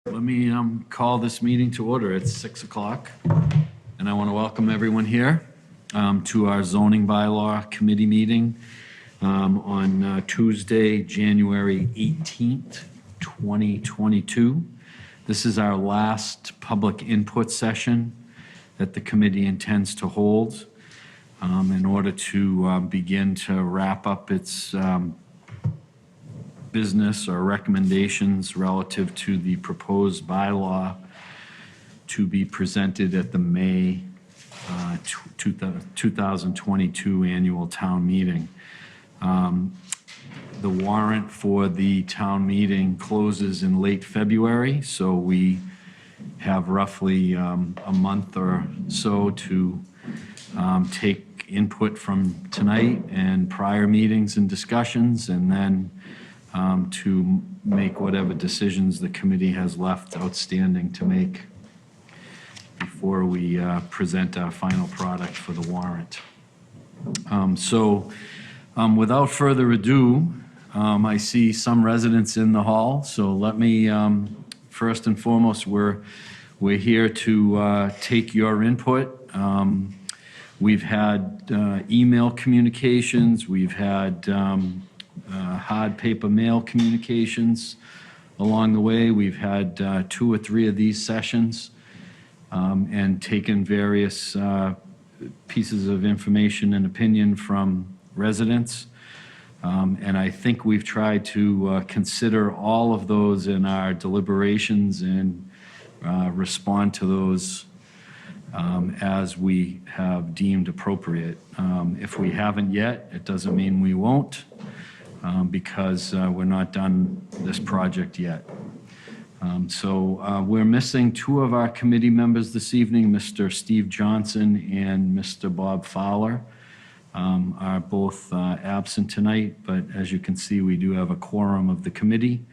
Let me call this meeting to order. It's 6 o'clock, and I want to welcome everyone here to our zoning bylaw committee meeting on Tuesday, January 18th, 2022. This is our last public input session that the committee intends to hold in order to begin to wrap up its business or recommendations relative to the proposed bylaw to be presented at the May 2022 annual town meeting. The warrant for the town meeting closes in late February, so we have roughly a month or so to take input from tonight and prior meetings and discussions, and then to make whatever decisions the committee has left outstanding to make before we present our final product for the warrant. Without further ado, I see some residents in the hall, so let me, first and foremost, we're here to take your input. We've had email communications, we've had hard paper mail communications along the way. We've had 2 or 3 of these sessions and taken various pieces of information and opinion from residents. And I think we've tried to consider all of those in our deliberations and respond to those as we have deemed appropriate. If we haven't yet, it doesn't mean we won't. Because we're not done this project yet. We're missing 2 of our committee members this evening. Mr. Steve Johnson and Mr. Bob Fowler are both absent tonight, but as you can see, we do have a quorum of the committee.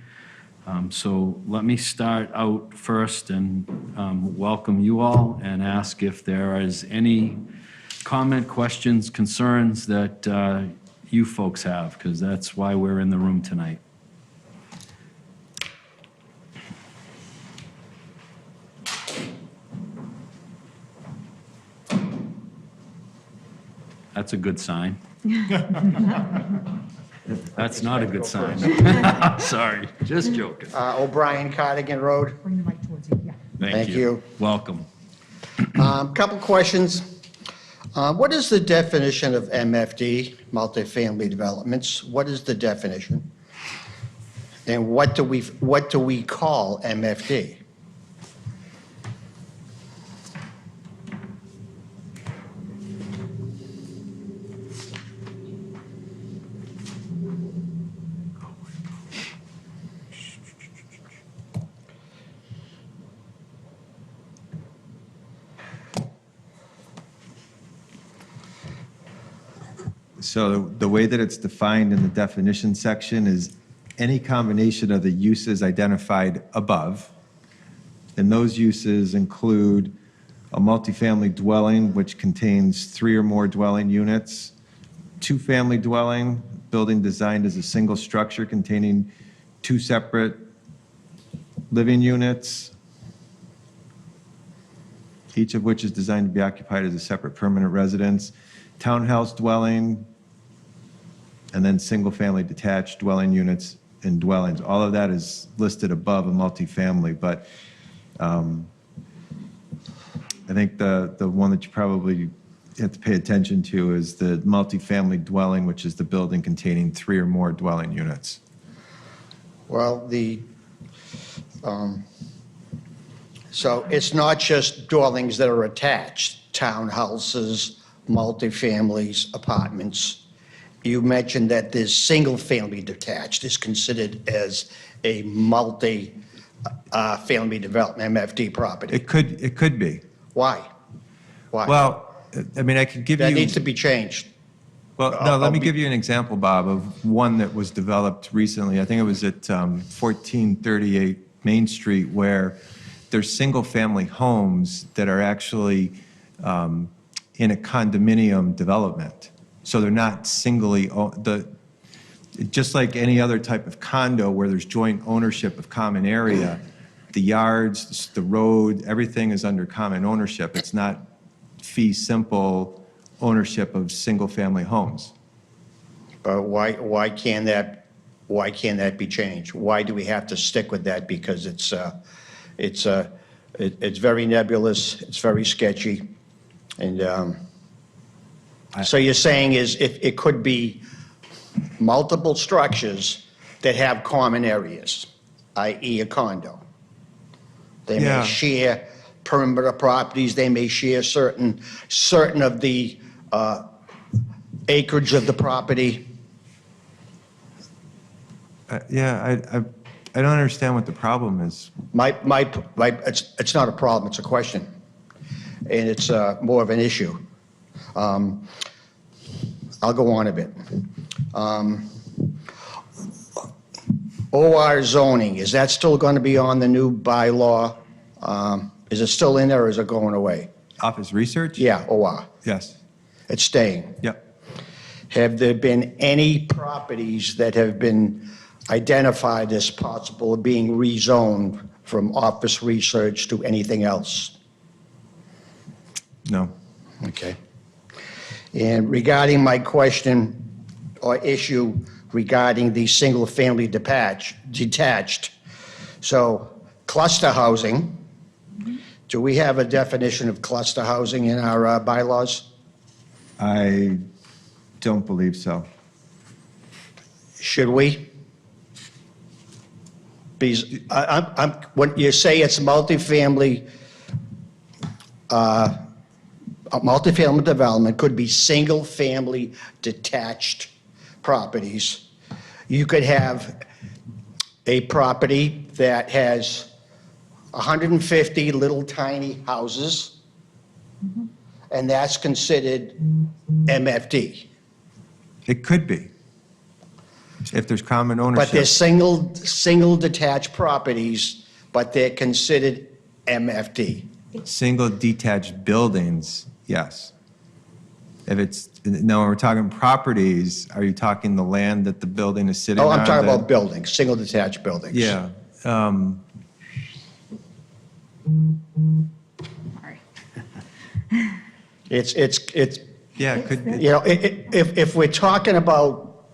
So let me start out first and welcome you all and ask if there is any comment, questions, concerns that you folks have, because that's why we're in the room tonight. That's a good sign. That's not a good sign. Sorry, just joking. O'Brien, Cardigan Road. Bring the mic towards you, yeah. Thank you. Welcome. Couple questions. What is the definition of MFD, multifamily developments? What is the definition? And what do we call MFD? So the way that it's defined in the definition section is any combination of the uses identified above. And those uses include a multifamily dwelling, which contains 3 or more dwelling units, 2-family dwelling, building designed as a single structure containing 2 separate living units, each of which is designed to be occupied as a separate permanent residence, townhouse dwelling, and then single-family detached dwelling units and dwellings. All of that is listed above a multifamily, but I think the one that you probably have to pay attention to is the multifamily dwelling, which is the building containing 3 or more dwelling units. Well, so it's not just dwellings that are attached, townhouses, multifamilies, apartments. You mentioned that this single-family detached is considered as a multi-family development, MFD property. It could be. Why? Why? Well, I mean, I could give you... That needs to be changed. Well, no, let me give you an example, Bob, of one that was developed recently. I think it was at 1438 Main Street, where there's single-family homes that are actually in a condominium development. So they're not singly, just like any other type of condo where there's joint ownership of common area, the yards, the road, everything is under common ownership. It's not fee simple ownership of single-family homes. But why can't that be changed? Why do we have to stick with that? Because it's very nebulous, it's very sketchy, and so you're saying is it could be multiple structures that have common areas, i.e. a condo. They Yeah. may share perimeter properties, they may share certain of the acreage of the property. Yeah, I don't understand what the problem is. It's not a problem, it's a question. And it's more of an issue. I'll go on a bit. OR zoning, is that still going to be on the new bylaw? Is it still in there or is it going away? Office research? Yeah, OR. Yes. It's staying. Yep. Have there been any properties that have been identified as possible of being rezoned from office research to anything else? No. Okay. And regarding my question or issue regarding the single-family detached, so cluster housing, do we have a definition of cluster housing in our bylaws? I don't believe so. Should we? Because when you say it's multifamily, a multifamily development could be single-family detached properties. You could have a property that has 150 little tiny houses, and that's considered MFD. It could be, if there's common But they're ownership. single detached properties, but they're considered MFD. Single detached buildings, yes. If it's, now when we're talking properties, are you talking the land that the building is sitting Oh, on? I'm talking that- about buildings, single detached buildings. Yeah. Sorry. It's Yeah, it could be. you know, if we're talking about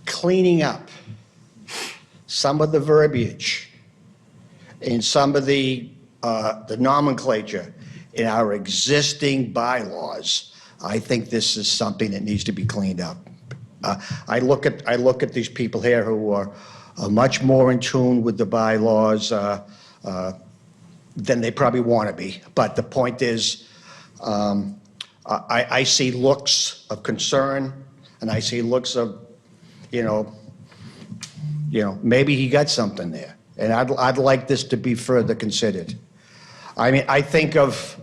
cleaning up some of the verbiage and some of the nomenclature in our existing bylaws, I think this is something that needs to be cleaned up. I look at these people here who are much more in tune with the bylaws than they probably want to be. But the point is, I see looks of concern, and I see looks of, maybe he got something there. And I'd like this to be further considered. I mean, I think of,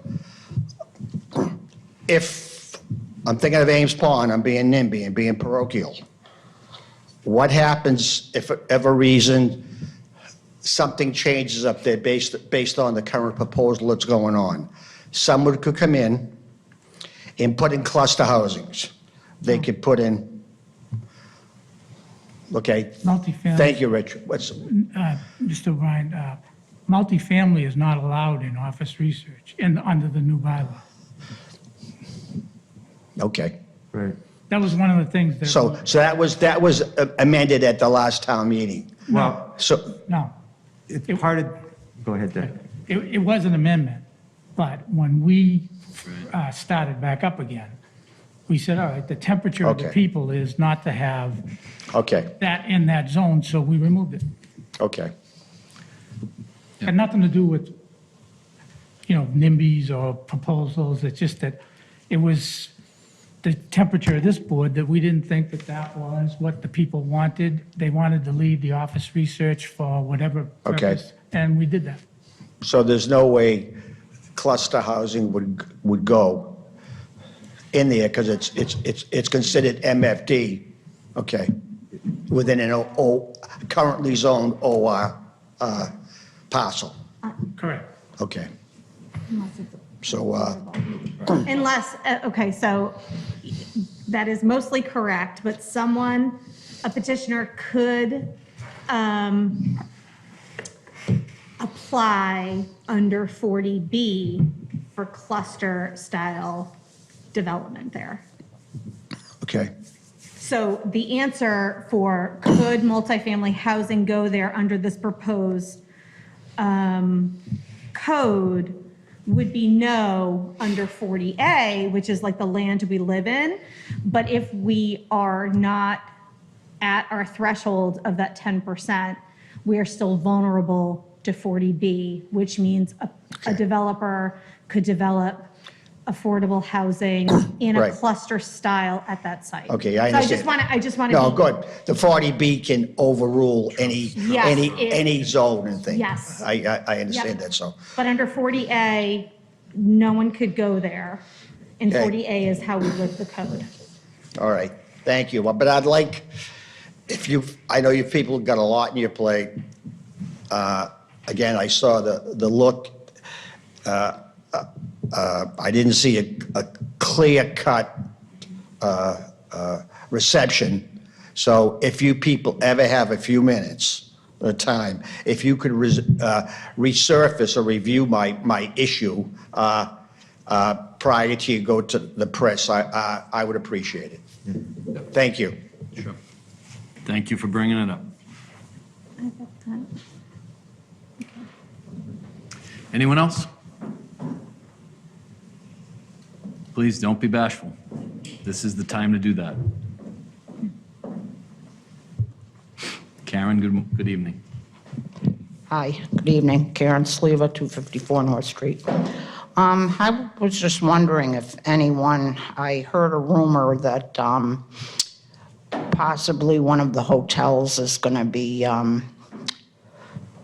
if I'm thinking of Ames Pond, I'm being NIMBY and being parochial. What happens if for ever reason something changes up there based on the current proposal that's going on? Someone could come in and put in cluster housings. They could put in, okay, Multifamily. thank you, Rich. Mr. O'Brien, multifamily is not allowed in office research under the new bylaw. Okay. Right. That was one of the things that. So that was amended at the last town meeting. Well, So, No, it's part of, go ahead, Dick. it was an amendment, but when we started back up again, we said, all right, the temperature of the Okay. people is not to have okay, that in that zone, so we removed it. okay. Had nothing to do with, NIMBYs or proposals. It's just that it was the temperature of this board that we didn't think that was what the people wanted. They wanted to leave the office research for whatever Okay. purpose, and we did that. So there's no way cluster housing would go in there because it's considered MFD, okay, within an currently zoned OR parcel. Correct. Okay. Unless it's So, Unless, okay, so that is mostly correct, but a petitioner could apply under 40B for cluster style development there. Okay. So the answer for could multifamily housing go there under this proposed code would be no under 40A, which is like the land we live in. But if we are not at our threshold of that 10%, we are still vulnerable to 40B, which means a developer could develop affordable housing in a Right. cluster style at that site. Okay, I So understand. I just want to. No, good. The 40B can overrule Yes, if- any zone and thing. Yes. I understand Yep. that, so. But under 40A, no one could go there. And Okay. 40A is how we live the code. All right, thank you. But I'd like, I know you people got a lot in your plate. Again, I saw the look. I didn't see a clear-cut reception. So if you people ever have a few minutes of time, if you could resurface or review my issue prior to you go to the press, I would appreciate it. Thank you. Sure. Thank you for bringing it up. Anyone else? Please don't be bashful. This is the time to do that. Karen, good evening. Hi, good evening. Karen Sleva, 254 North Street. I was just wondering if anyone, I heard a rumor that possibly one of the hotels is going to be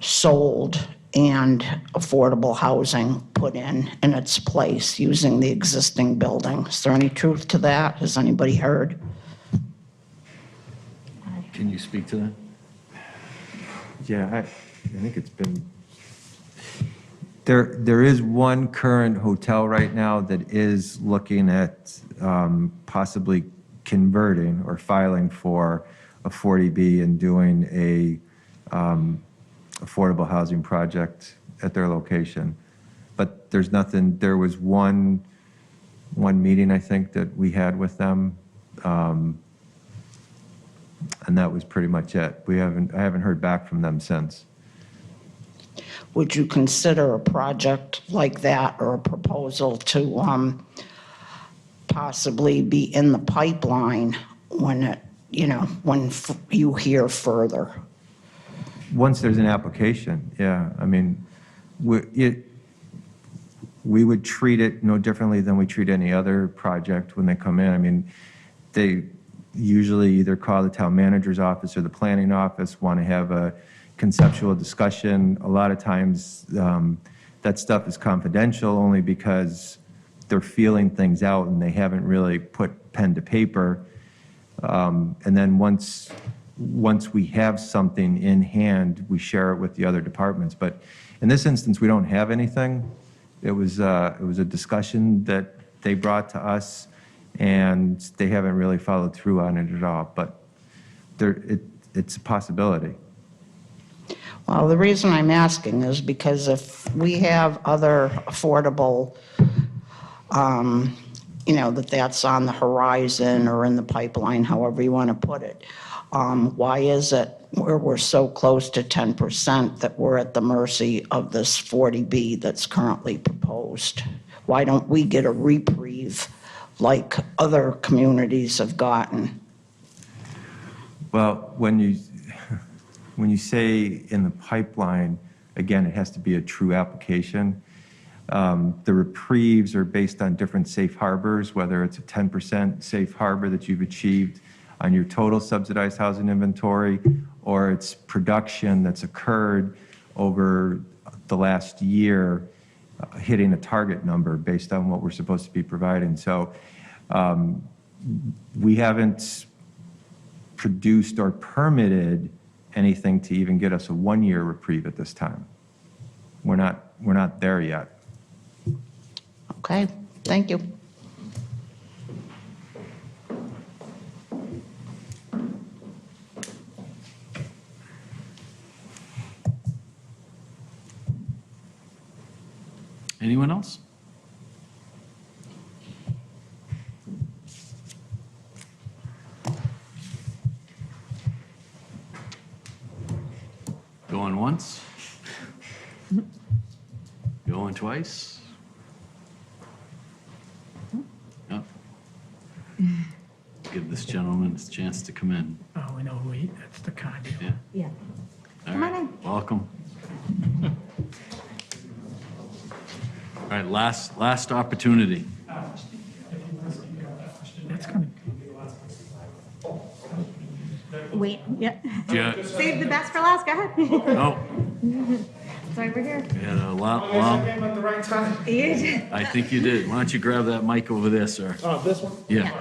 sold and affordable housing put in its place using the existing building. Is there any truth to that? Has anybody heard? Can you speak to that? Yeah, I think it's been, there is one current hotel right now that is looking at possibly converting or filing for a 40B and doing a affordable housing project at their location. But there's nothing, there was one meeting, I think, that we had with them, and that was pretty much it. I haven't heard back from them since. Would you consider a project like that or a proposal to possibly be in the pipeline when it, when you hear further? Once there's an application, yeah. I mean, we would treat it no differently than we treat any other project when they come in. I mean, they usually either call the town manager's office or the planning office, want to have a conceptual discussion. A lot of times that stuff is confidential only because they're feeling things out and they haven't really put pen to paper. And then once we have something in hand, we share it with the other departments. But in this instance, we don't have anything. It was a discussion that they brought to us, and they haven't really followed through on it at all. But it's a possibility. Well, the reason I'm asking is because if we have other affordable, that's on the horizon or in the pipeline, however you want to put it, why is it where we're so close to 10% that we're at the mercy of this 40B that's currently proposed? Why don't we get a reprieve like other communities have gotten? Well, when you say in the pipeline, again, it has to be a true application. The reprieves are based on different safe harbors, whether it's a 10% safe harbor that you've achieved on your total subsidized housing inventory, or it's production that's occurred over the last year hitting a target number based on what we're supposed to be providing. So we haven't produced or permitted anything to even get us a one-year reprieve at this time. We're not there yet. Okay, thank you. Anyone else? Going once? Going twice? No. Give this gentleman a chance to come in. Oh, we know who he, that's the car dealer. Yeah. Yeah. All Come on right. in. Welcome. All right, last opportunity. That's gonna, Wait, yeah. Yeah. Save the best for last, go ahead. Oh, It's over here. we had a lot, well, At the right time. I think you did. Why don't you grab that mic over there, sir? Oh, this one? Yeah.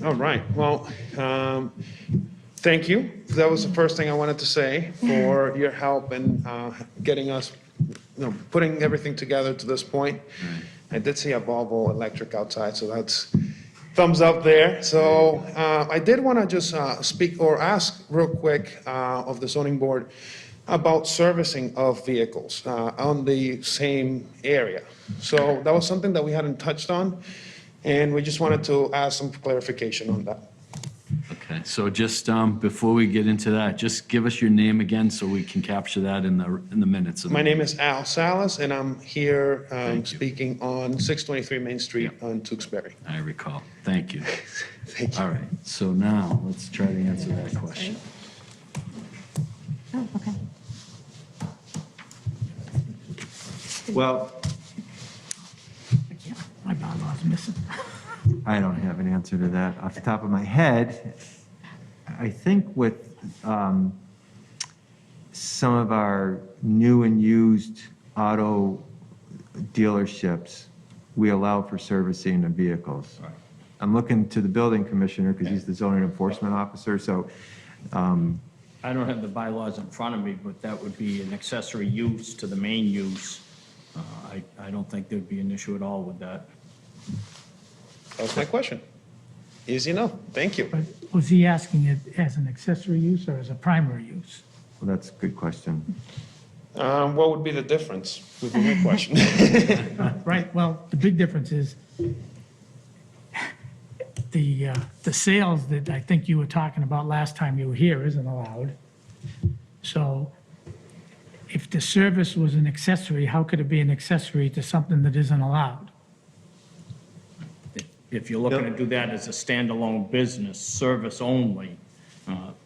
All right, well, thank you. That was the first thing I wanted to say for your help in getting us, putting everything together to this point. I did see a Volvo electric outside, so that's thumbs up there. So I did want to just speak or ask real quick of the zoning board about servicing of vehicles on the same area. So that was something that we hadn't touched on, and we just wanted to ask some clarification on that. Okay, so just before we get into that, just give us your name again so we can capture that in the minutes. My name is Al Salas, and I'm here Thank you. speaking on 623 Main Street on Tewksbury. I recall. Thank you. Thank you. All right, so now let's try to answer that question. Oh, okay. Well, my bylaw's missing. I don't have an answer to that off the top of my head. I think with some of our new and used auto dealerships, we allow for servicing of vehicles. I'm looking to the building commissioner because he's the zoning enforcement officer, so I don't have the bylaws in front of me, but that would be an accessory use to the main use. I don't think there'd be an issue at all with that. That was my question. Easy enough. Thank you. But was he asking it as an accessory use or as a primary use? well, that's a good question. What would be the difference? Would be my question. Right, well, the big difference is the sales that I think you were talking about last time you were here isn't allowed. So if the service was an accessory, how could it be an accessory to something that isn't allowed? If you're looking to do that as a standalone business, service only,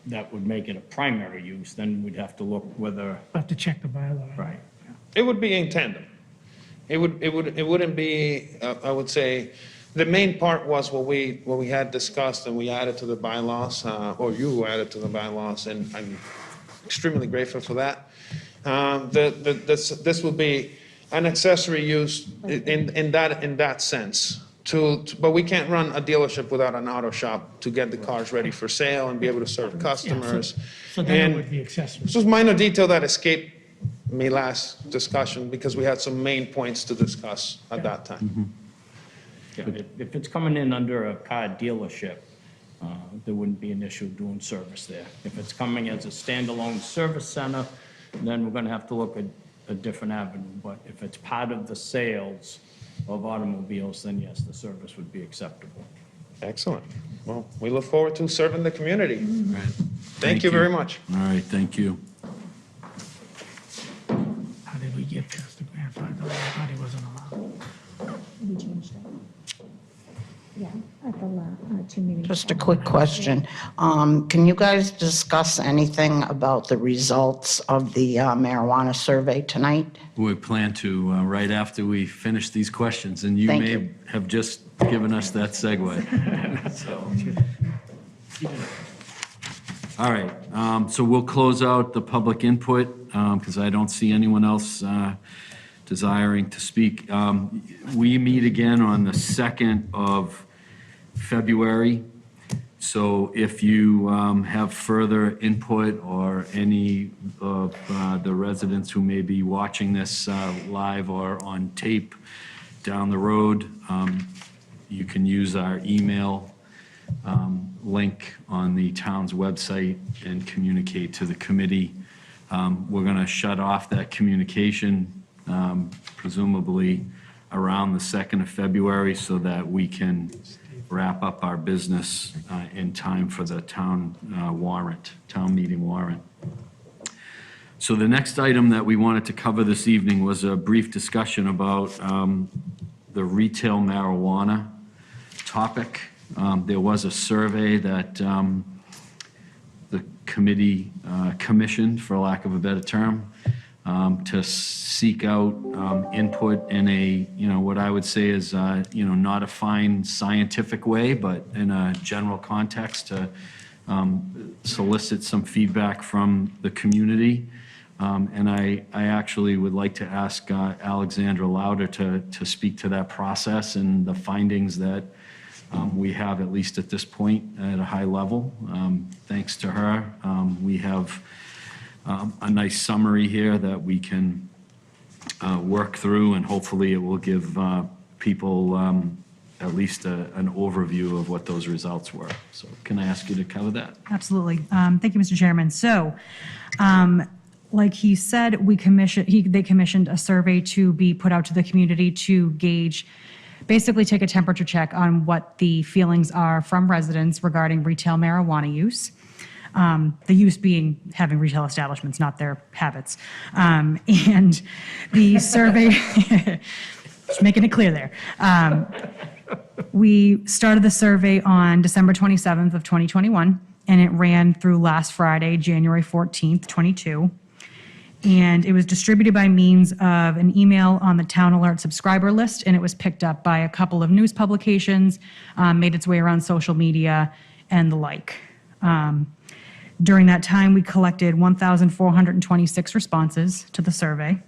that would make it a primary use, then we'd have to look whether, We'll have to check the bylaw. right. It would be in tandem. It wouldn't be, I would say, the main part was what we had discussed and we added to the bylaws, or you added to the bylaws, and I'm extremely grateful for that. This would be an accessory use in that sense. But we can't run a dealership without an auto shop to get the cars ready for sale and be able to serve customers. So then it And would be accessory. this was minor detail that escaped me last discussion because we had some main points to discuss at that time. Yeah, if it's coming in under a car dealership, there wouldn't be an issue doing service there. If it's coming as a standalone service center, then we're gonna have to look at a different avenue. But if it's part of the sales of automobiles, then yes, the service would be acceptable. Excellent. Well, we look forward to serving the community. All right. Thank you very much. All right, thank you. How did we get past the grandfather? I thought he wasn't allowed. We changed it. Yeah, at the 2 meetings. Just a quick question. Can you guys discuss anything about the results of the marijuana survey tonight? We plan to, right after we finish these questions, and you Thank may you. have just given us that segue. So. All right, so we'll close out the public input, because I don't see anyone else desiring to speak. We meet again on the 2nd of February. So if you have further input or any of the residents who may be watching this live or on tape down the road, you can use our email link on the town's website and communicate to the committee We're going to shut off that communication, presumably around the 2nd of February, so that we can wrap up our business in time for the town meeting warrant. So the next item that we wanted to cover this evening was a brief discussion about the retail marijuana topic. There was a survey that the committee commissioned, for lack of a better term, to seek out input in a, what I would say is, not a fine scientific way, but in a general context to solicit some feedback from the community. And I actually would like to ask Alexandra Lauder to speak to that process and the findings that we have, at least at this point, at a high level. Thanks to her, we have a nice summary here that we can work through, and hopefully it will give people at least an overview of what those results were. So can I ask you to cover that? Absolutely. Thank you, Mr. Chairman. So, like he said, they commissioned a survey to be put out to the community to gauge, basically take a temperature check on what the feelings are from residents regarding retail marijuana use. The use being having retail establishments, not their habits. And the survey, just making it clear there. We started the survey on December 27th of 2021, and it ran through last Friday, January 14th, 22. And it was distributed by means of an email on the Town Alert subscriber list, and it was picked up by a couple of news publications, made its way around social media, and the like. During that time, we collected 1,426 responses to the survey.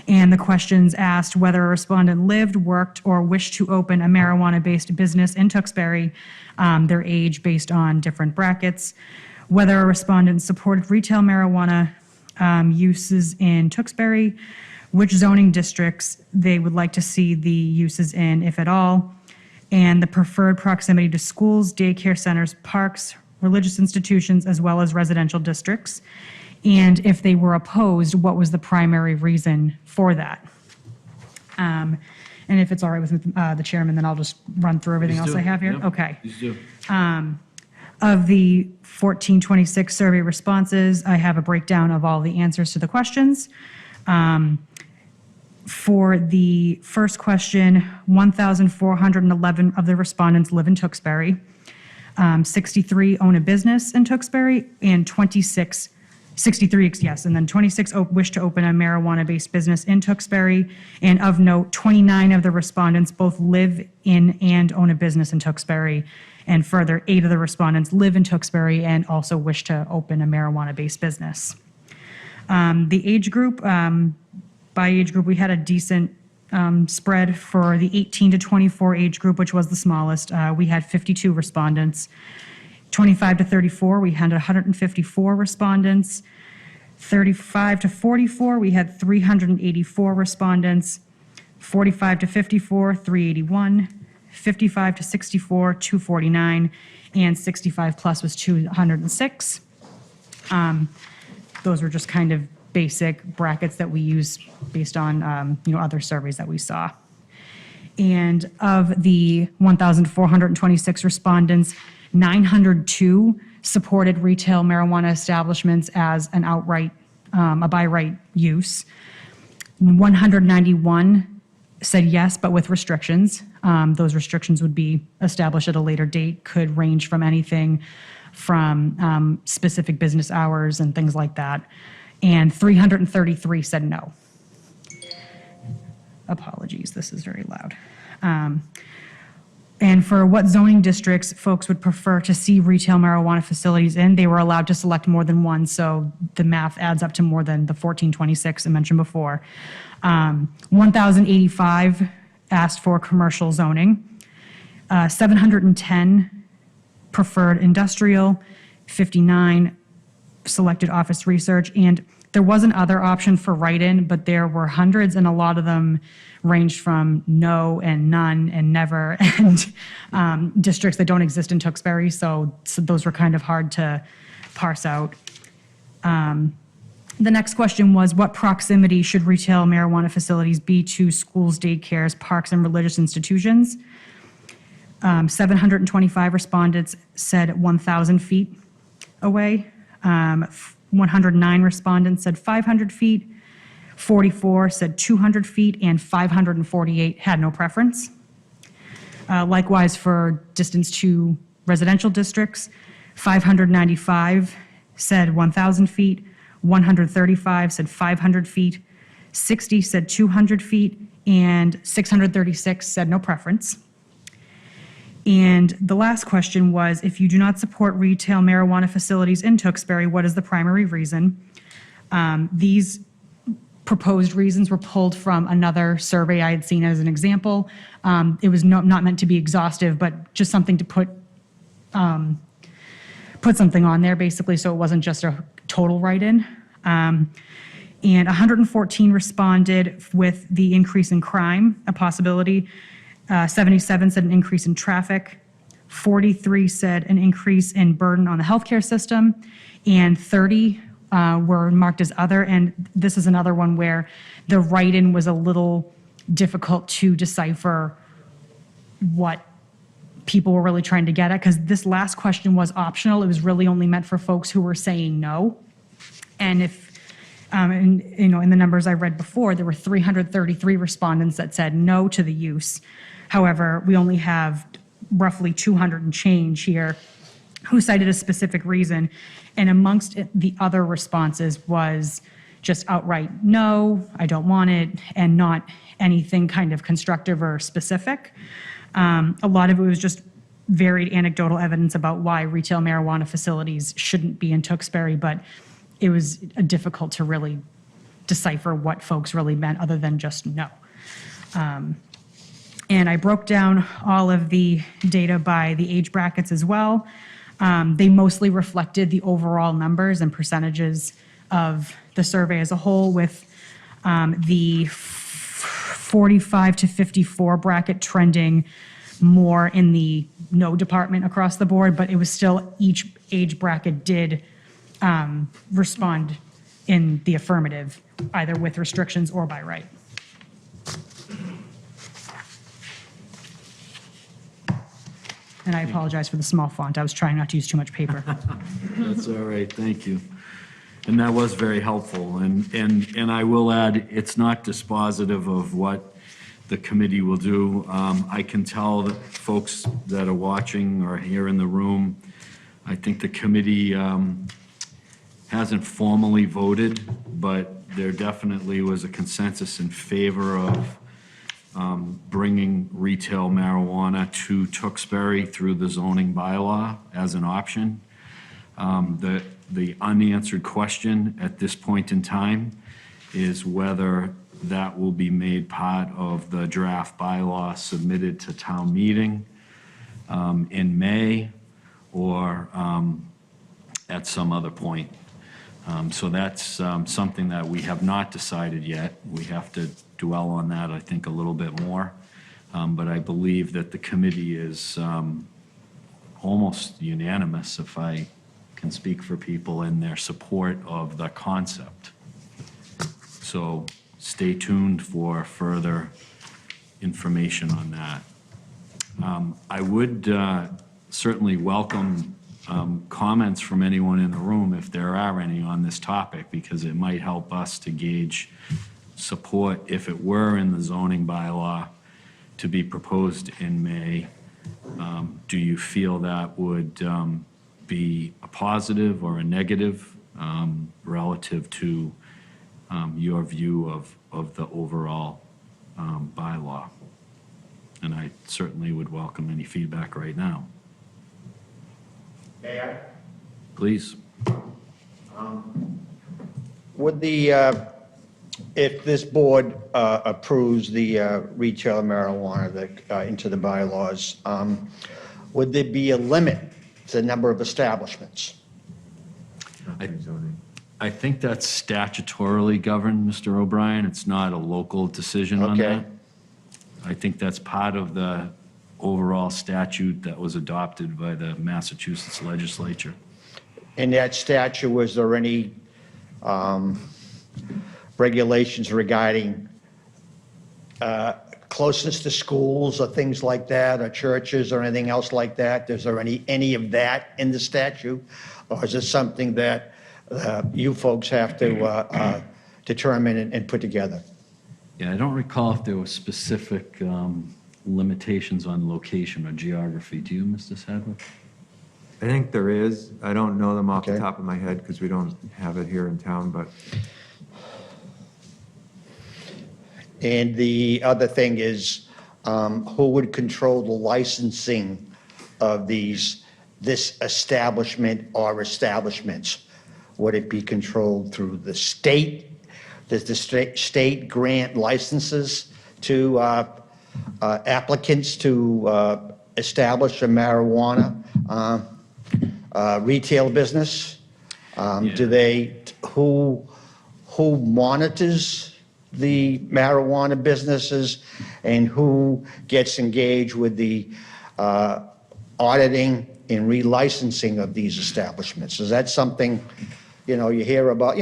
And the questions asked whether a respondent lived, worked, or wished to open a marijuana-based business in Tewksbury, their age based on different brackets, whether a respondent supported retail marijuana uses in Tewksbury, which zoning districts they would like to see the uses in, if at all, and the preferred proximity to schools, daycare centers, parks, religious institutions, as well as residential districts. And if they were opposed, what was the primary reason for that? And if it's all right with the chairman, then I'll just run through everything else I have here. Yep, Okay. please do. Of the 1426 survey responses, I have a breakdown of all the answers to the questions. For the first question, 1,411 of the respondents live in Tewksbury. 63 own a business in Tewksbury, and 63, yes, and then 26 wish to open a marijuana-based business in Tewksbury. And of note, 29 of the respondents both live in and own a business in Tewksbury. And further, 8 of the respondents live in Tewksbury and also wish to open a marijuana-based business. The age group, by age group, we had a decent spread for the 18 to 24 age group, which was the smallest. We had 52 respondents. 25 to 34, we had 154 respondents. 35 to 44, we had 384 respondents. 45 to 54, 381. 55 to 64, 249, and 65 plus was 206. Those were just kind of basic brackets that we use based on other surveys that we saw. And of the 1,426 respondents, 902 supported retail marijuana establishments as an outright, a by right use. 191 said yes, but with restrictions. Those restrictions would be established at a later date, could range from anything from specific business hours and things like that. And 333 said no. Apologies, this is very loud. And for what zoning districts folks would prefer to see retail marijuana facilities in, they were allowed to select more than one, so the math adds up to more than the 1426 I mentioned before. 1,085 asked for commercial zoning. 710 preferred industrial, 59 selected office research, and there was an other option for write-in, but there were hundreds, and a lot of them ranged from no and none and never, and districts that don't exist in Tewksbury, so those were kind of hard to parse out. The next question was, what proximity should retail marijuana facilities be to schools, daycares, parks, and religious institutions? 725 respondents said 1,000 feet away. 109 respondents said 500 feet. 44 said 200 feet, and 548 had no preference. Likewise, for distance to residential districts, 595 said 1,000 feet, 135 said 500 feet, 60 said 200 feet, and 636 said no preference. And the last question was, if you do not support retail marijuana facilities in Tewksbury, what is the primary reason? These proposed reasons were pulled from another survey I had seen as an example. It was not meant to be exhaustive, but just something to put something on there, basically, so it wasn't just a total write-in. And 114 responded with the increase in crime, a possibility. 77 said an increase in traffic. 43 said an increase in burden on the healthcare system. And 30 were marked as other. And this is another one where the write-in was a little difficult to decipher what people were really trying to get at, because this last question was optional. It was really only meant for folks who were saying no. And if, in the numbers I read before, there were 333 respondents that said no to the use. However, we only have roughly 200 and change here who cited a specific reason. And amongst the other responses was just outright no, I don't want it, and not anything kind of constructive or specific. A lot of it was just varied anecdotal evidence about why retail marijuana facilities shouldn't be in Tewksbury, but it was difficult to really decipher what folks really meant other than just no. And I broke down all of the data by the age brackets as well. They mostly reflected the overall numbers and percentages of the survey as a whole, with the 45 to 54 bracket trending more in the no department across the board, but it was still each age bracket did respond in the affirmative, either with restrictions or by right. And I apologize for the small font. I was trying not to use too much paper. That's all right, thank you. And that was very helpful, and I will add, it's not dispositive of what the committee will do. I can tell that folks that are watching or here in the room, I think the committee hasn't formally voted, but there definitely was a consensus in favor of bringing retail marijuana to Tewksbury through the zoning bylaw as an option. The unanswered question at this point in time is whether that will be made part of the draft bylaw submitted to town meeting in May or at some other point. So that's something that we have not decided yet. We have to dwell on that, I think, a little bit more. But I believe that the committee is almost unanimous, if I can speak for people, in their support of the concept. So stay tuned for further information on that. I would certainly welcome comments from anyone in the room, if there are any, on this topic, because it might help us to gauge support if it were in the zoning bylaw to be proposed in May. Do you feel that would be a positive or a negative relative to your view of the overall bylaw? And I certainly would welcome any feedback right now. May I? Please. Would the, if this board approves the retail marijuana into the bylaws, would there be a limit to the number of establishments? I think that's statutorily governed, Mr. O'Brien. It's not a local decision on Okay. that. I think that's part of the overall statute that was adopted by the Massachusetts legislature. In that statute, was there any regulations regarding closeness to schools or things like that, or churches or anything else like that? Is there any of that in the statute? Or is it something that you folks have to determine and put together? Yeah, I don't recall if there were specific limitations on location or geography. Do you, Mr. Sadler? I think there is. I don't know them off the Okay. top of my head because we don't have it here in town, but And the other thing is, who would control the licensing of this establishment or establishments? Would it be controlled through the state? Does the state grant licenses to applicants to establish a marijuana retail business? Who monitors the marijuana businesses, and who gets engaged with the auditing and relicensing of these establishments? Is that something, you hear about,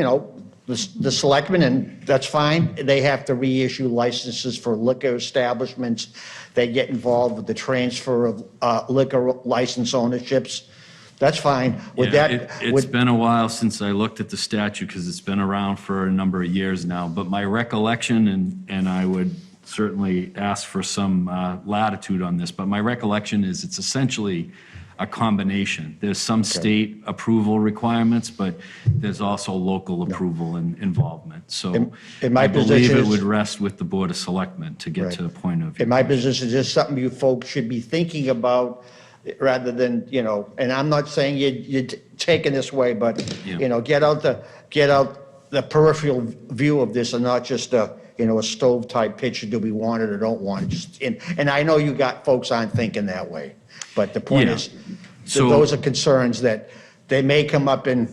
the selectmen, and that's fine. They have to reissue licenses for liquor establishments. They get involved with the transfer of liquor license ownerships. That's fine. Would Yeah, that, It's would, been a while since I looked at the statute because it's been around for a number of years now. But my recollection, and I would certainly ask for some latitude on this, but my recollection is it's essentially a combination. There's some state approval requirements, but there's also local approval and involvement. So And my I believe position it is- would rest with the Board of Selectmen to get Right. to the point of. in my position, just something you folks should be thinking about, rather than, and I'm not saying you're taking this way, but, Yeah. get out the peripheral view of this, and not just a stove-type picture, do we want it or don't want it? Just, and I know you got folks aren't thinking that way, but the point Yeah. is, So- those are concerns that they may come up in,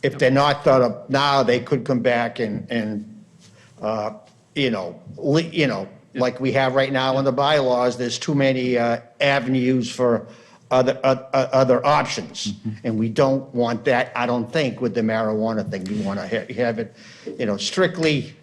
if they're not thought of now, they could come back and like we have right now in the bylaws, there's too many avenues for other options. And we don't want that, I don't think, with the marijuana thing. We want to have it, strictly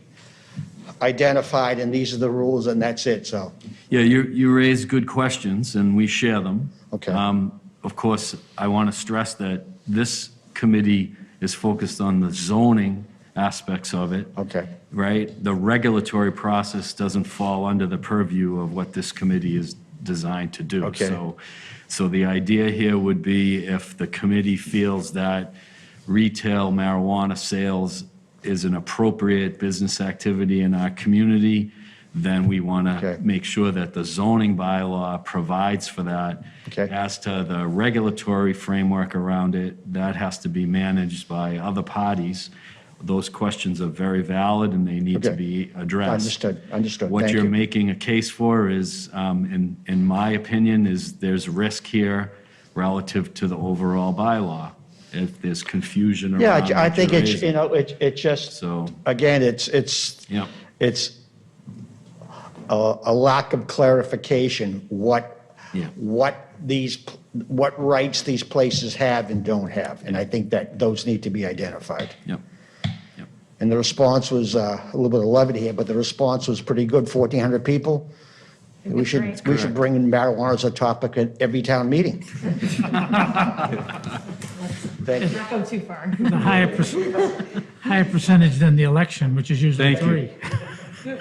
identified, and these are the rules, and that's it, so. Yeah, you raise good questions, and we share them. Okay. Of course, I want to stress that this committee is focused on the zoning aspects of it. Okay. Right? The regulatory process doesn't fall under the purview of what this committee is designed to do. Okay. So the idea here would be if the committee feels that retail marijuana sales is an appropriate business activity in our community, then we want Okay. to make sure that the zoning bylaw provides for that. Okay. As to the regulatory framework around it, that has to be managed by other parties. Those questions are very valid, and they need to Okay. be addressed. Understood. What Thank you're you. making a case for is, in my opinion, is there's risk here relative to the overall bylaw. If there's confusion around. Yeah, I what think you're it's, raising. it just, So, again, it's yeah, a lack of clarification, what Yeah. what rights these places have and don't have. And I think that those need to be identified. yep, yep. And the response was, a little bit of levity here, but the response was pretty good, 1,400 people. We That's should, great. we should bring in marijuana as a topic at every town meeting. Thank you. Not go too far. The higher percentage than the election, which is usually Thank you. 3.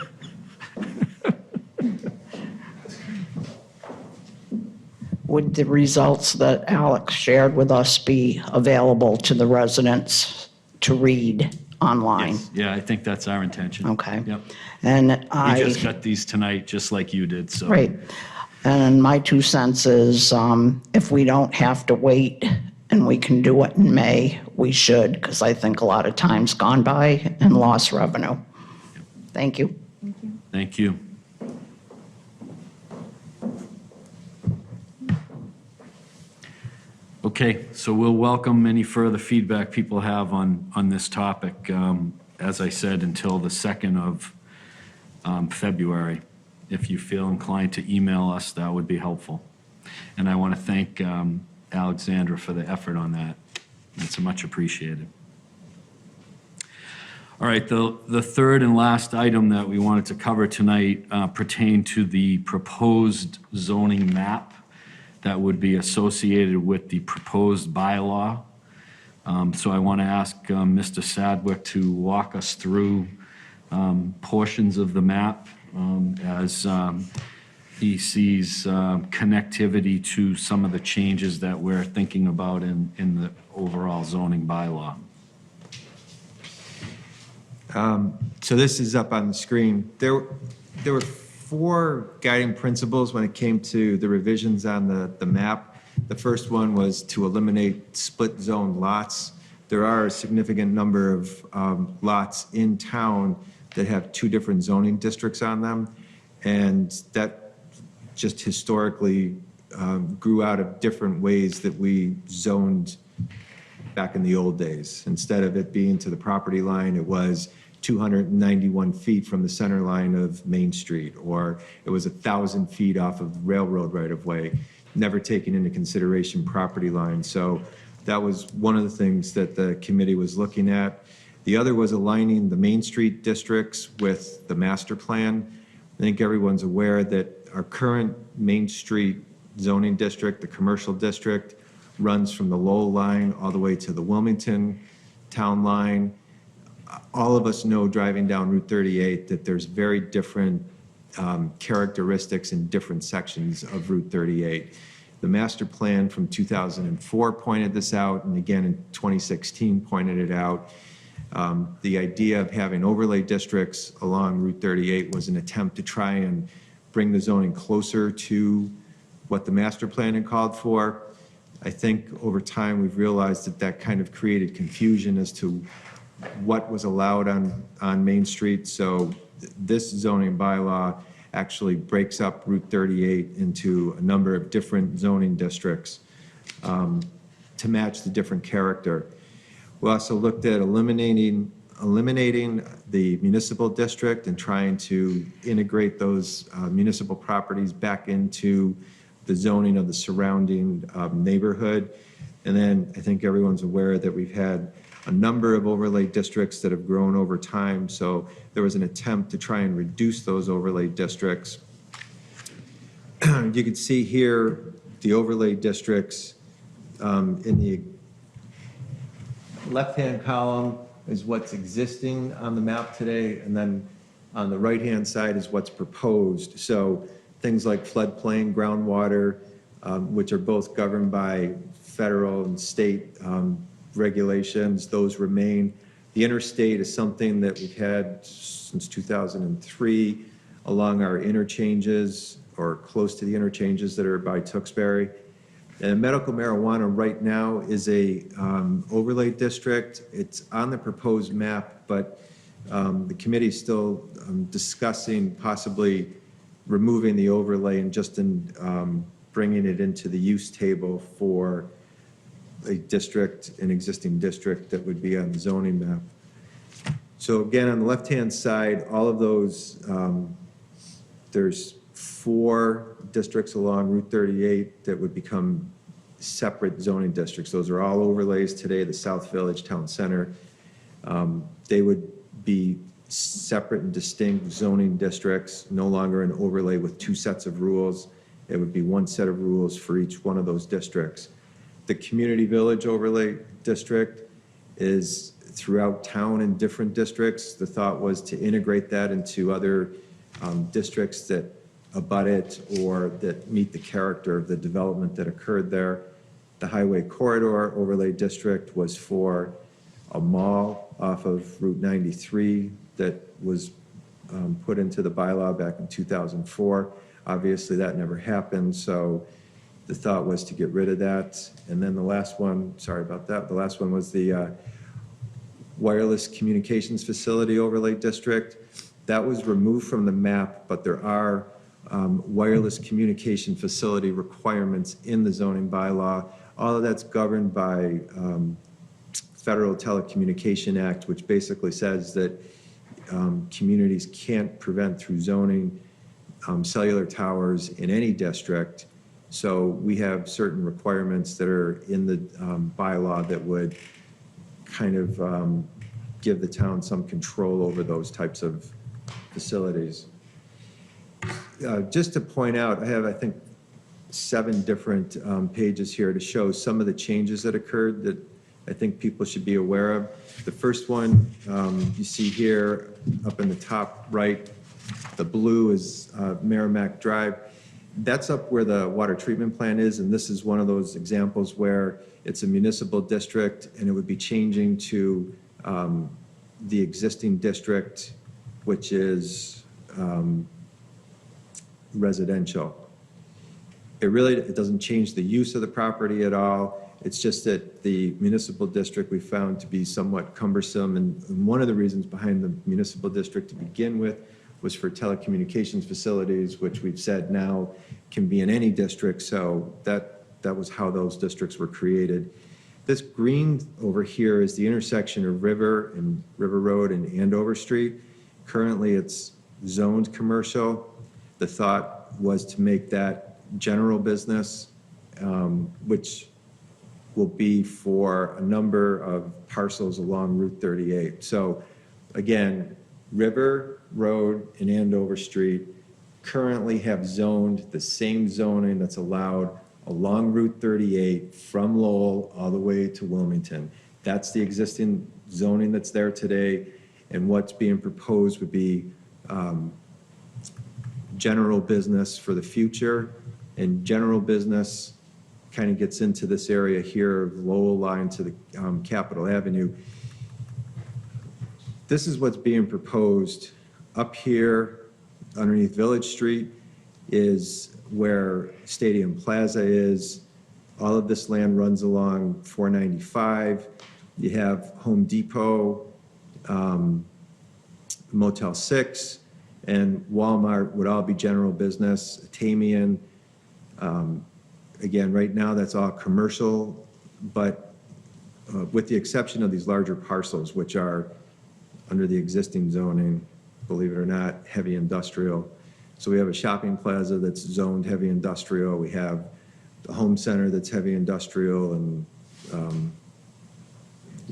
Would the results that Alex shared with us be available to the residents to read online? Yes. Yeah, I think that's our intention. Okay. Yep. And We just got these tonight, just like you did, so. Right. And my 2 cents is, if we don't have to wait and we can do it in May, we should, because I think a lot of time's gone by and lost revenue. Thank you. Thank you. Okay, so we'll welcome any further feedback people have on this topic, as I said, until the 2nd of February. If you feel inclined to email us, that would be helpful. And I want to thank Alexandra for the effort on that. It's much appreciated. All right, the third and last item that we wanted to cover tonight pertained to the proposed zoning map that would be associated with the proposed bylaw. So I want to ask Mr. Sadwick to walk us through portions of the map as he sees connectivity to some of the changes that we're thinking about in the overall zoning bylaw. So this is up on the screen. There were 4 guiding principles when it came to the revisions on the map. The first one was to eliminate split zone lots. There are a significant number of lots in town that have 2 different zoning districts on them, and that just historically grew out of different ways that we zoned back in the old days. Instead of it being to the property line, it was 291 feet from the center line of Main Street, or it was 1,000 feet off of railroad right-of-way, never taking into consideration property line. So that was one of the things that the committee was looking at. The other was aligning the Main Street districts with the master plan. I think everyone's aware that our current Main Street zoning district, the commercial district, runs from the Lowell line all the way to the Wilmington town line. All of us know driving down Route 38 that there's very different characteristics in different sections of Route 38. The master plan from 2004 pointed this out, and again in 2016 pointed it out. The idea of having overlay districts along Route 38 was an attempt to try and bring the zoning closer to what the master plan had called for. I think over time we've realized that that kind of created confusion as to what was allowed on Main Street. So this zoning bylaw actually breaks up Route 38 into a number of different zoning districts to match the different character. We also looked at eliminating the municipal district and trying to integrate those municipal properties back into the zoning of the surrounding neighborhood. And then I think everyone's aware that we've had a number of overlay districts that have grown over time. So there was an attempt to try and reduce those overlay districts. You can see here the overlay districts in the left-hand column is what's existing on the map today, and then on the right-hand side is what's proposed. So things like floodplain, groundwater, which are both governed by federal and state regulations, those remain. The interstate is something that we've had since 2003 along our interchanges or close to the interchanges that are by Tewksbury. And medical marijuana right now is a overlay district. It's on the proposed map, but the committee is still discussing possibly removing the overlay and just bringing it into the use table for a district, an existing district that would be on the zoning map. So again, on the left-hand side, all of those, there's 4 districts along Route 38 that would become separate zoning districts. Those are all overlays today, the South Village Town Center. They would be separate and distinct zoning districts, no longer an overlay with 2 sets of rules. It would be 1 set of rules for each one of those districts. The Community Village Overlay District is throughout town in different districts. The thought was to integrate that into other districts that abut it or that meet the character of the development that occurred there. The Highway Corridor Overlay District was for a mall off of Route 93 that was put into the bylaw back in 2004. Obviously, that never happened, so the thought was to get rid of that. And then the last one, sorry about that, the last one was the Wireless Communications Facility Overlay District. That was removed from the map, but there are wireless communication facility requirements in the zoning bylaw. All of that's governed by Federal Telecommunication Act, which basically says that communities can't prevent through zoning cellular towers in any district. So we have certain requirements that are in the bylaw that would kind of give the town some control over those types of facilities. Just to point out, I have, I think, 7 different pages here to show some of the changes that occurred that I think people should be aware of. The first one you see here up in the top right, the blue is Merrimack Drive. That's up where the water treatment plant is, and this is one of those examples where it's a municipal district and it would be changing to the existing district, which is residential. It doesn't change the use of the property at all. It's just that the municipal district we found to be somewhat cumbersome, and one of the reasons behind the municipal district to begin with was for telecommunications facilities, which we've said now can be in any district, so that was how those districts were created. This green over here is the intersection of River Road and Andover Street. Currently, it's zoned commercial. The thought was to make that general business, which will be for a number of parcels along Route 38. So again, River Road and Andover Street currently have zoned the same zoning that's allowed along Route 38 from Lowell all the way to Wilmington. That's the existing zoning that's there today, and what's being proposed would be general business for the future, and general business kind of gets into this area here of Lowell line to the Capitol Avenue. This is what's being proposed. Up here underneath Village Street is where Stadium Plaza is. All of this land runs along 495. You have Home Depot, Motel 6, and Walmart would all be general business. Tamian, again, right now that's all commercial, but with the exception of these larger parcels, which are under the existing zoning, believe it or not, heavy industrial. So we have a shopping plaza that's zoned heavy industrial. We have the home center that's heavy industrial, and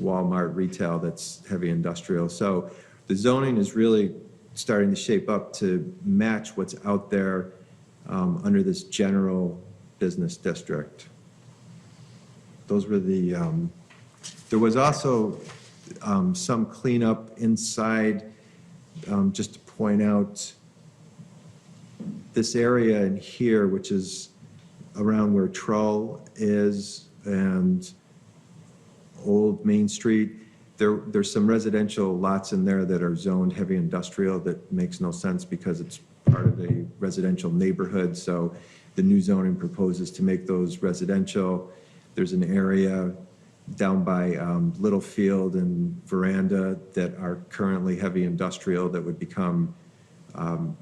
Walmart retail that's heavy industrial. So the zoning is really starting to shape up to match what's out there under this general business district. Those were the, there was also some cleanup inside, just to point out this area in here, which is around where Trull is and Old Main Street. There's some residential lots in there that are zoned heavy industrial that makes no sense because it's part of a residential neighborhood. So the new zoning proposes to make those residential. There's an area down by Littlefield and Veranda that are currently heavy industrial that would become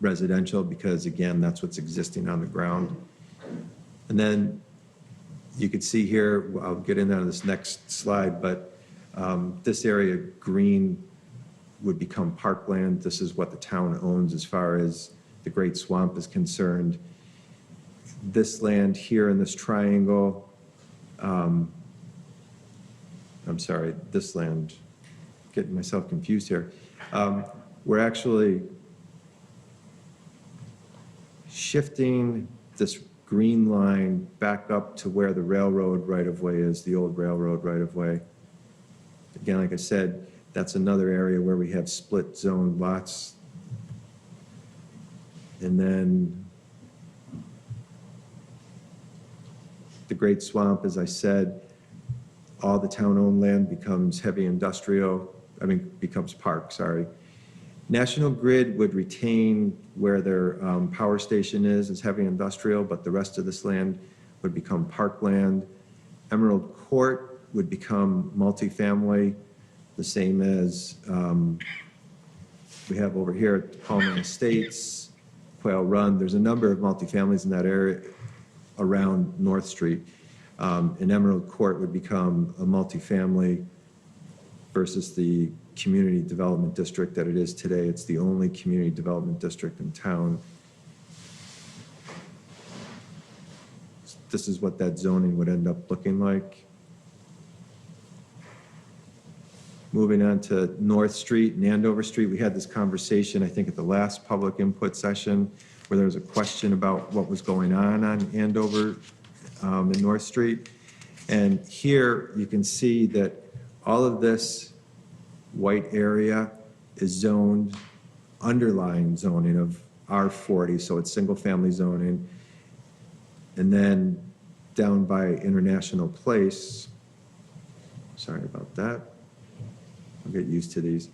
residential because, again, that's what's existing on the ground. And then you could see here, I'll get into this next slide, but this area green would become parkland. This is what the town owns as far as the Great Swamp is concerned. This land here in this triangle, I'm sorry, this land, getting myself confused here. We're actually shifting this green line back up to where the railroad right-of-way is, the old railroad right-of-way. Again, like I said, that's another area where we have split zone lots. And then the Great Swamp, as I said, all the town-owned land becomes heavy industrial, becomes park, sorry. National Grid would retain where their power station is as heavy industrial, but the rest of this land would become parkland. Emerald Court would become multifamily, the same as we have over here at Palmer Estates, Quail Run. There's a number of multifamilies in that area around North Street. And Emerald Court would become a multifamily versus the community development district that it is today. It's the only community development district in town. This is what that zoning would end up looking like. Moving on to North Street and Andover Street, we had this conversation, I think, at the last public input session, where there was a question about what was going on Andover and North Street. And here you can see that all of this white area is zoned, underlying zoning of R40, so it's single-family zoning. And then down by International Place, sorry about that. I'll get used to these.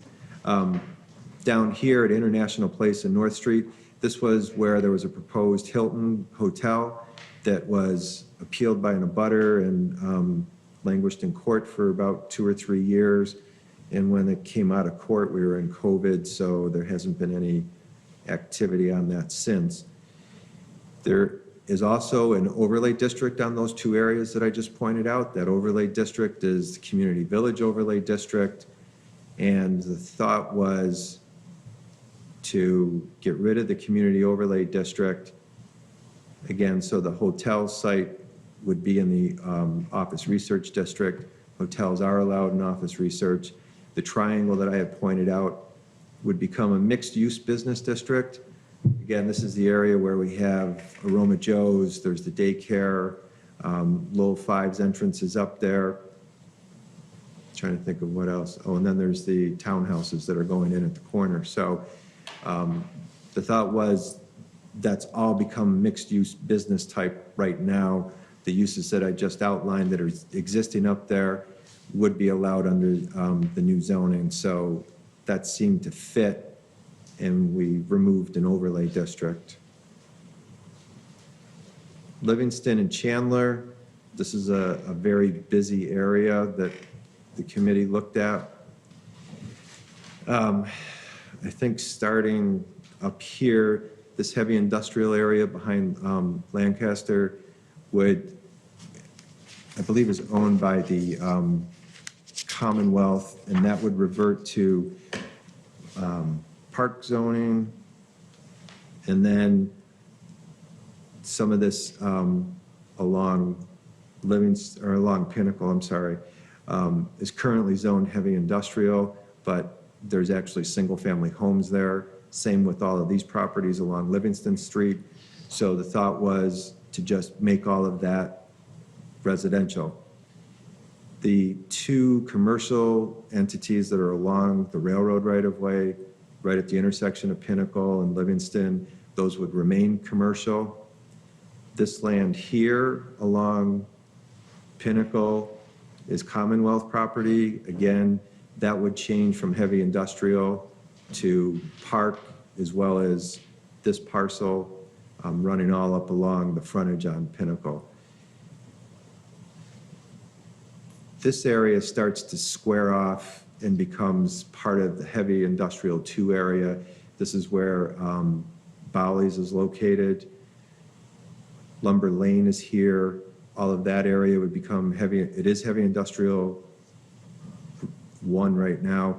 Down here at International Place in North Street, this was where there was a proposed Hilton Hotel that was appealed by an abutter and languished in court for about 2 or 3 years. And when it came out of court, we were in COVID, so there hasn't been any activity on that since. There is also an overlay district on those 2 areas that I just pointed out. That overlay district is the Community Village Overlay District. And the thought was to get rid of the Community Overlay District, again, so the hotel site would be in the Office Research District. Hotels are allowed in Office Research. The triangle that I had pointed out would become a mixed-use business district. Again, this is the area where we have Aroma Joe's, there's the daycare, Lowell Fives entrance is up there. Trying to think of what else. Oh, and then there's the townhouses that are going in at the corner. So the thought was that's all become mixed-use business type right now. The uses that I just outlined that are existing up there would be allowed under the new zoning. So that seemed to fit, and we removed an overlay district. Livingston and Chandler, this is a very busy area that the committee looked at. I think starting up here, this heavy industrial area behind Lancaster would, I believe, is owned by the Commonwealth, and that would revert to park zoning. And then some of this along Livingston, or along Pinnacle, I'm sorry, is currently zoned heavy industrial, but there's actually single-family homes there. Same with all of these properties along Livingston Street. So the thought was to just make all of that residential. The 2 commercial entities that are along the railroad right-of-way, right at the intersection of Pinnacle and Livingston, those would remain commercial. This land here along Pinnacle is Commonwealth property. Again, that would change from heavy industrial to park, as well as this parcel running all up along the frontage on Pinnacle. This area starts to square off and becomes part of the heavy industrial 2 area. This is where Bowley's is located. Lumber Lane is here. All of that area would become heavy. It is heavy industrial 1 right now.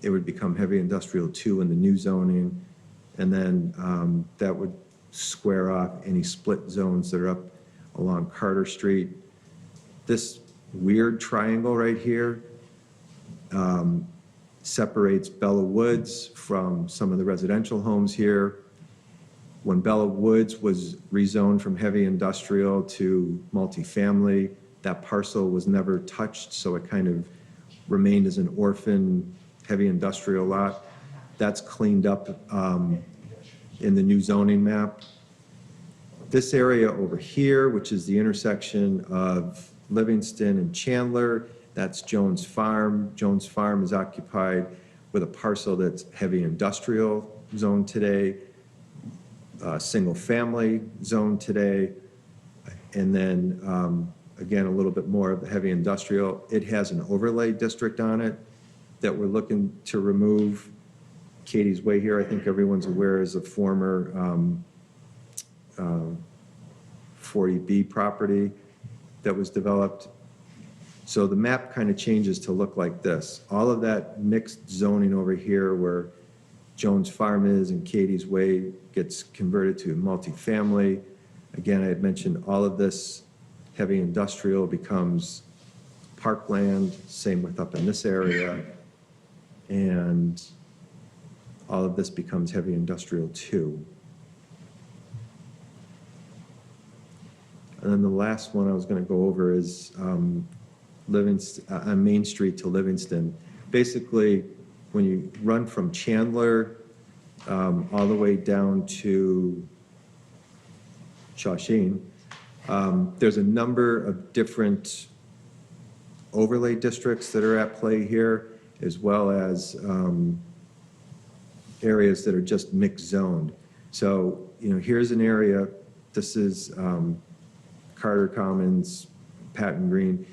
It would become heavy industrial 2 in the new zoning. And then that would square off any split zones that are up along Carter Street. This weird triangle right here separates Bella Woods from some of the residential homes here. When Bella Woods was rezoned from heavy industrial to multifamily, that parcel was never touched, so it kind of remained as an orphan heavy industrial lot. That's cleaned up in the new zoning map. This area over here, which is the intersection of Livingston and Chandler, that's Jones Farm. Jones Farm is occupied with a parcel that's heavy industrial zone today, single family zone today, and then again, a little bit more of the heavy industrial. It has an overlay district on it that we're looking to remove. Katie's Way here, I think everyone's aware, is a former 40B property that was developed. So the map kind of changes to look like this. All of that mixed zoning over here where Jones Farm is and Katie's Way gets converted to multifamily. Again, I had mentioned all of this heavy industrial becomes parkland, same with up in this area. And all of this becomes heavy industrial too. And then the last one I was going to go over is Livingston, on Main Street to Livingston. Basically, when you run from Chandler all the way down to Shawshene, there's a number of different overlay districts that are at play here, as well as areas that are just mixed zoned. So, here's an area, this is Carter Commons, Patton Green.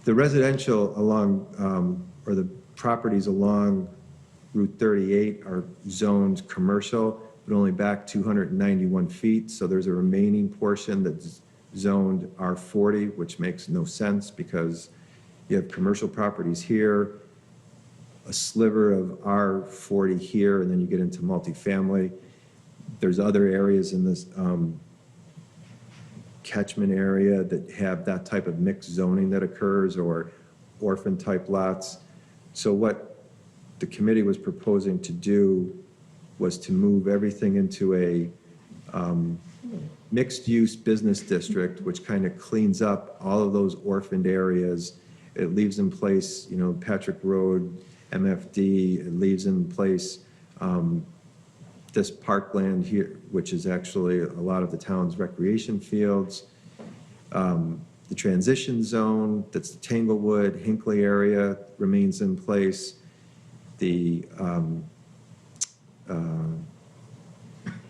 The residential along, or the properties along Route 38 are zoned commercial, but only back 291 feet. So there's a remaining portion that's zoned R40, which makes no sense because you have commercial properties here, a sliver of R40 here, and then you get into multifamily. There's other areas in this catchment area that have that type of mixed zoning that occurs, or orphan type lots. So what the committee was proposing to do was to move everything into a mixed-use business district, which kind of cleans up all of those orphaned areas. It leaves in place, Patrick Road, MFD, it leaves in place this parkland here, which is actually a lot of the town's recreation fields. The transition zone, that's the Tanglewood, Hinckley area remains in place. The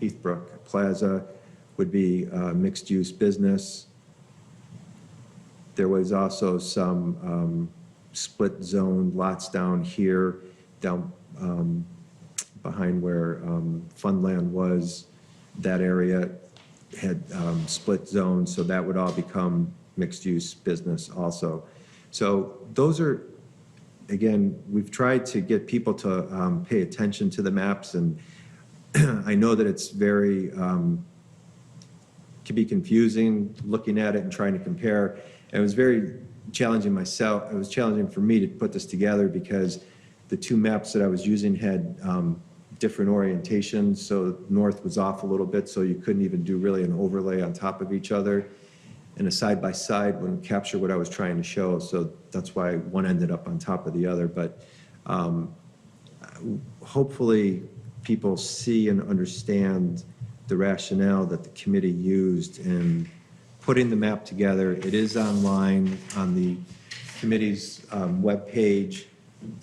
Heathbrook Plaza would be mixed-use business. There was also some split zone lots down here, down behind where Funland was. That area had split zones, so that would all become mixed-use business also. So those are, again, we've tried to get people to pay attention to the maps, and I know that it's very, can be confusing looking at it and trying to compare. And it was very challenging myself. It was challenging for me to put this together because the two maps that I was using had different orientations. So north was off a little bit, so you couldn't even do really an overlay on top of each other. And a side-by-side wouldn't capture what I was trying to show. So that's why one ended up on top of the other. But hopefully people see and understand the rationale that the committee used in putting the map together. It is online on the committee's webpage,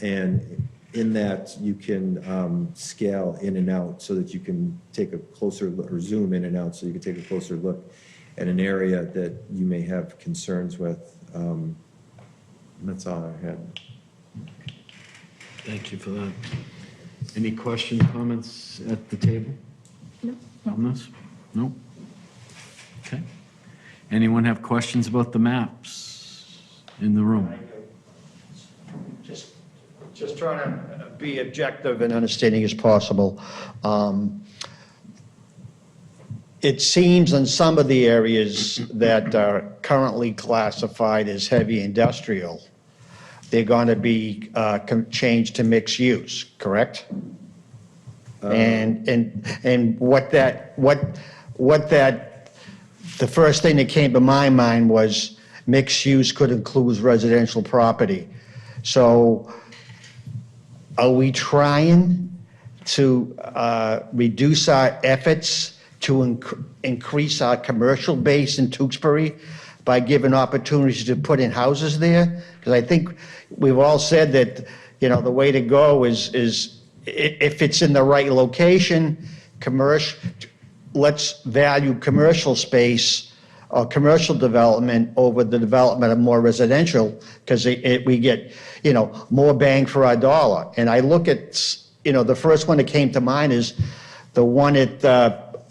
and in that you can scale in and out so that you can take a closer look, or zoom in and out so you can take a closer look at an area that you may have concerns with. That's all I had. Thank you for that. Any questions, comments at the table? No. On this? No? Okay. Anyone have questions about the maps in the room? Just trying to be objective and understanding as possible. It seems in some of the areas that are currently classified as heavy industrial, they're going to be changed to mixed use, correct? And what that, the first thing that came to my mind was mixed use could include residential property. So are we trying to reduce our efforts to increase our commercial base in Tewksbury by giving opportunities to put in houses there? Because I think we've all said that, the way to go is if it's in the right location, let's value commercial space or commercial development over the development of more residential, because we get, more bang for our dollar. And I look at, the first one that came to mind is the one at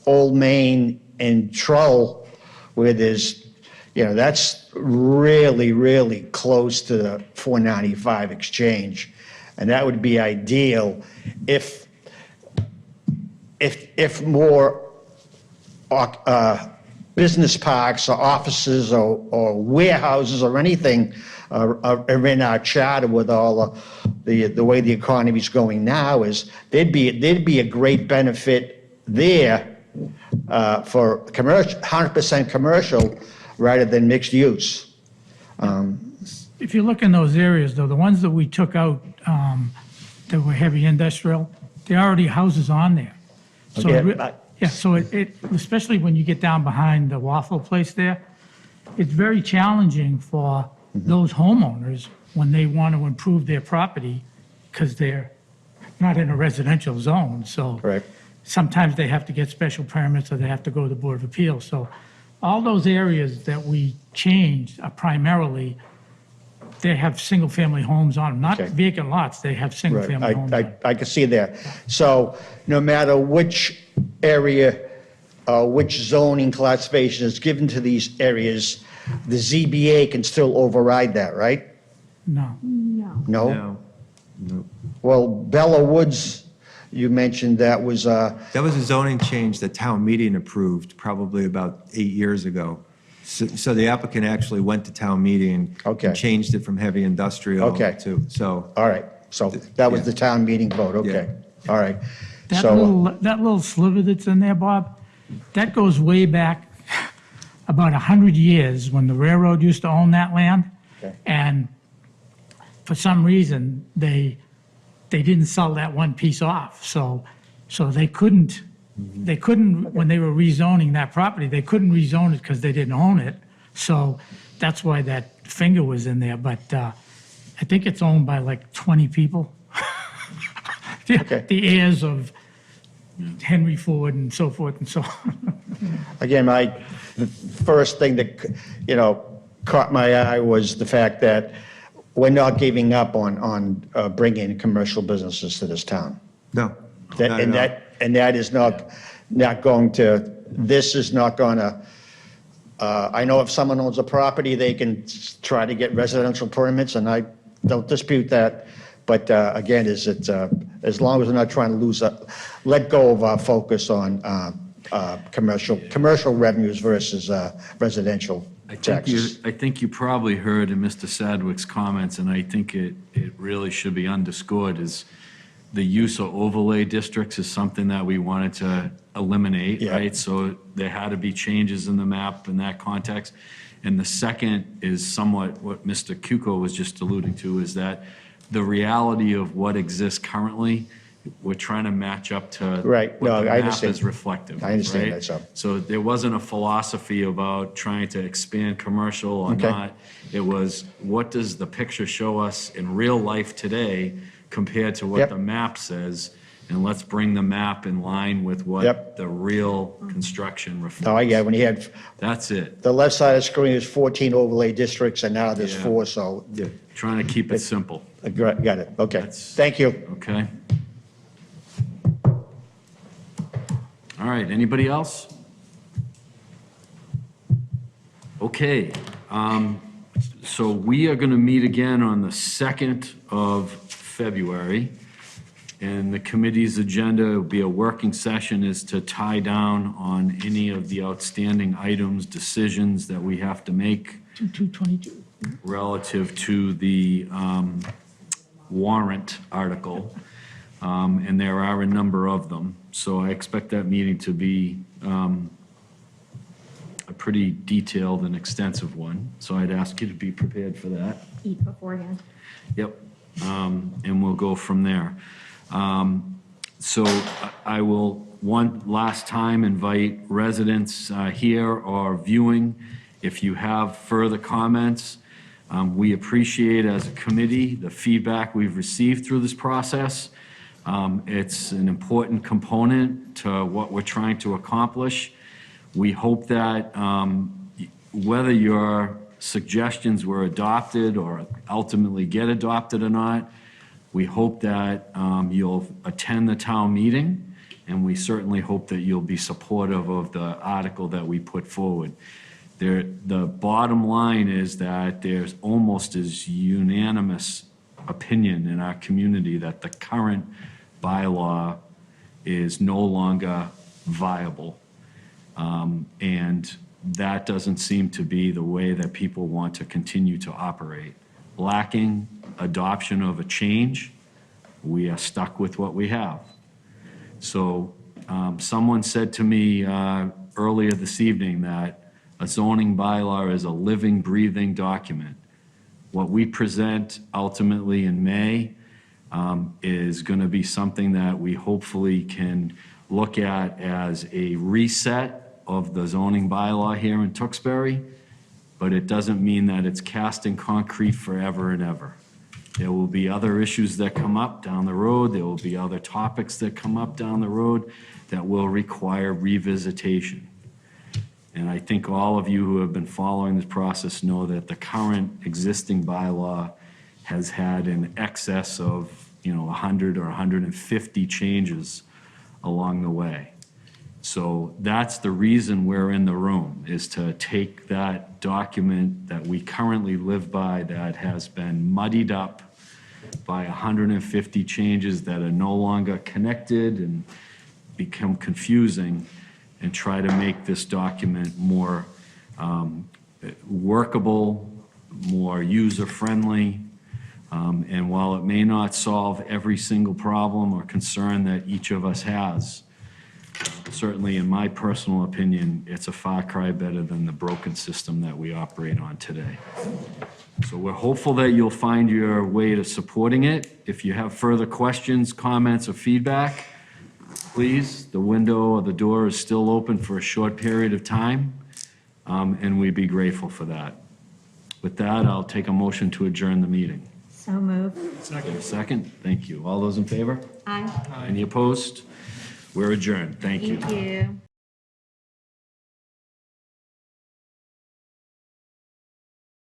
Old Main and Trull, where there's, that's really, really close to the 495 exchange. And that would be ideal if more business parks or offices or warehouses or anything are in our charter with all the way the economy's going now, is there'd be a great benefit there for commercial, 100% commercial rather than mixed use. If you look in those areas, though, the ones that we took out that were heavy industrial, there are already houses on there. So Okay, it re- but- Yeah, so it, especially when you get down behind the waffle place there, it's very challenging for those homeowners when they want to improve their property because they're not in a residential zone, so. Correct. Sometimes they have to get special permits or they have to go to the Board of Appeals. So all those areas that we changed are primarily, they have single-family homes on them, not Okay. vacant lots, they have Right, single-family homes on them. I can see that. So no matter which area, which zoning classification is given to these areas, the ZBA can still override that, right? No. No. No? No. Well, Bella Woods, you mentioned that was, That was a zoning change that town meeting approved probably about 8 years ago. So the applicant actually went to town meeting. Okay. And changed it from heavy industrial Okay. to, so, all right, so that was Yeah. the town meeting vote, okay. All right. That So, little sliver that's in there, Bob, that goes way back about 100 years when the railroad used to own that land. Okay. And for some reason, they didn't sell that one piece off. So they couldn't, when they were rezoning that property, they couldn't rezone it because they didn't own it. So that's why that finger was in there. But I think it's owned by like 20 people. Okay. The heirs of Henry Ford and so forth and so on. again, the first thing that, caught my eye was the fact that we're not giving up on bringing commercial businesses to this town. no. That- not And at all. that is not going to, this is not going to, I know if someone owns a property, they can try to get residential permits, and I don't dispute that. But again, as long as we're not trying to let go of our focus on commercial revenues versus residential taxes. I think you probably heard in Mr. Sadwick's comments, and I think it really should be underscored, is the use of overlay districts is something that we wanted to eliminate, Yeah. right? So there had to be changes in the map in that context. And the second is somewhat what Mr. Cuco was just alluding to, is that the reality of what exists currently, we're trying to match up to Right. what No, the I map understand. is reflective. I understand right? that, so. So there wasn't a philosophy about trying to expand commercial or Okay. not. It was, what does the picture show us in real life today compared to what Yep. the map says? And let's bring the map in line with what Yep. the real construction reflects. No, I get it. When you had, That's it. the left side of the screen is 14 overlay districts, and now there's Yeah. 4, so, Trying to keep it simple, got it, okay. That's- Thank you. okay? All right, anybody else? Okay, so we are going to meet again on the 2nd of February, and the committee's agenda will be a working session is to tie down on any of the outstanding items, decisions that we have to make 2222. relative to the warrant article, and there are a number of them. So I expect that meeting to be a pretty detailed and extensive one. So I'd ask you to be prepared for that. Eat beforehand. Yep, and we'll go from there. So I will, one last time, invite residents here or viewing, if you have further comments. We appreciate, as a committee, the feedback we've received through this process. It's an important component to what we're trying to accomplish. We hope that whether your suggestions were adopted or ultimately get adopted or not, we hope that you'll attend the town meeting, and we certainly hope that you'll be supportive of the article that we put forward. The bottom line is that there's almost as unanimous opinion in our community that the current bylaw is no longer viable. And that doesn't seem to be the way that people want to continue to operate. Lacking adoption of a change, we are stuck with what we have. So someone said to me earlier this evening that a zoning bylaw is a living, breathing document. What we present ultimately in May is going to be something that we hopefully can look at as a reset of the zoning bylaw here in Tewksbury, but it doesn't mean that it's cast in concrete forever and ever. There will be other issues that come up down the road. There will be other topics that come up down the road that will require revisitation. And I think all of you who have been following this process know that the current existing bylaw has had an excess of, 100 or 150 changes along the way. So that's the reason we're in the room, is to take that document that we currently live by that has been muddied up by 150 changes that are no longer connected and become confusing, and try to make this document more workable, more user-friendly. And while it may not solve every single problem or concern that each of us has, certainly in my personal opinion, it's a far cry better than the broken system that we operate on today. So we're hopeful that you'll find your way to supporting it. If you have further questions, comments, or feedback, please, the window or the door is still open for a short period of time, and we'd be grateful for that. With that, I'll take a motion to adjourn the meeting. So moved. Second, thank you. All those in favor? Aye. Any opposed? We're adjourned. Thank you. Thank you.